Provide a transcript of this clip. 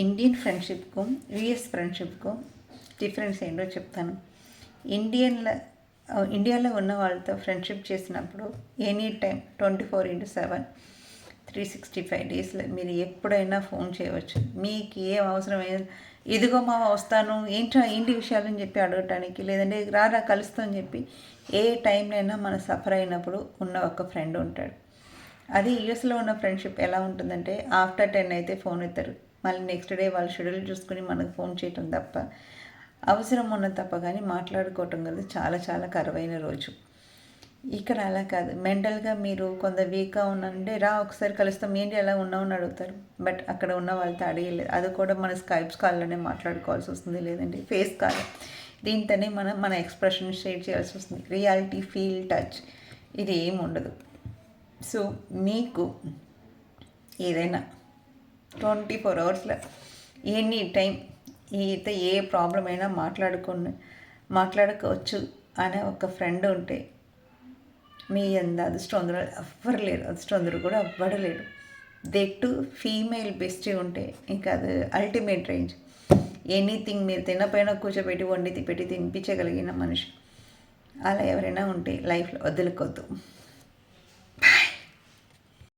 Indian ఫ్రెండ్షిప్కు US ఫ్రెండ్షిప్కు difference ఏంటో చెప్తాను. ఇండియాలో ఉన్న వాళ్ళతో ఫ్రెండ్షిప్ చేసినప్పుడు ఎనీ టైం 24/7 365 డేస్లో మీరు ఎప్పుడైనా ఫోన్ చేయవచ్చు. మీకు ఏం అవసరమైన ఇదిగో మా వస్తాను ఏంటి విషయాలని చెప్పి అడగటానికి, లేదంటే రారా కలుస్తామని చెప్పి ఏ టైంలో మనం సఫర్ అయినప్పుడు ఉన్న ఒక ఫ్రెండ్ ఉంటాడు. అది యూఎస్లో ఉన్న ఫ్రెండ్షిప్ ఎలా ఉంటుందంటే ఆఫ్టర్ 10 అయితే ఫోన్ ఎత్తారు, మళ్ళీ నెక్స్ట్ డే వాళ్ళు షెడ్యూల్ చూసుకుని మనకు ఫోన్ చేయటం తప్ప అవసరం ఉన్న తప్ప కానీ మాట్లాడుకోవటం కదా చాలా చాలా కరువైన రోజు. ఇక్కడ అలా కాదు. మెంటల్గా మీరు కొంత వీక్గా ఉన్నారంటే రా ఒకసారి కలుస్తాం, ఏంటి ఎలా ఉన్నావు అని అడుగుతారు. బట్ అక్కడ ఉన్న వాళ్ళతో అడిగలేదు. అది కూడా మన స్కైప్స్ కాల్లోనే మాట్లాడుకోవాల్సి వస్తుంది, లేదంటే ఫేస్ కాల్. దీంతోనే మన ఎక్స్ప్రెషన్ షేర్ చేయాల్సి వస్తుంది. రియాలిటీ, ఫీల్, టచ్ ఇది ఏమి ఉండదు. సో మీకు ఏదైనా 24 అవర్స్లో ఎనీ టైం ఏ ప్రాబ్లం అయినా మాట్లాడుకోవచ్చు అనే ఒక ఫ్రెండ్ ఉంటే మీ అదృష్టం అందరూ ఎవ్వరు లేరు. అదృష్టం అందరూ కూడా ఎవ్వడలేడు. దెట్టు ఫీమేల్ బెస్టీ ఉంటే ఇంకా అది అల్టిమేట్ రేంజ్. ఎనీథింగ్ మీరు తినపైన కూర్చోబెట్టి వండి పెట్టి తినిపించగలిగిన మనిషి అలా ఎవరైనా ఉంటే లైఫ్లో వదులుకోవద్దు.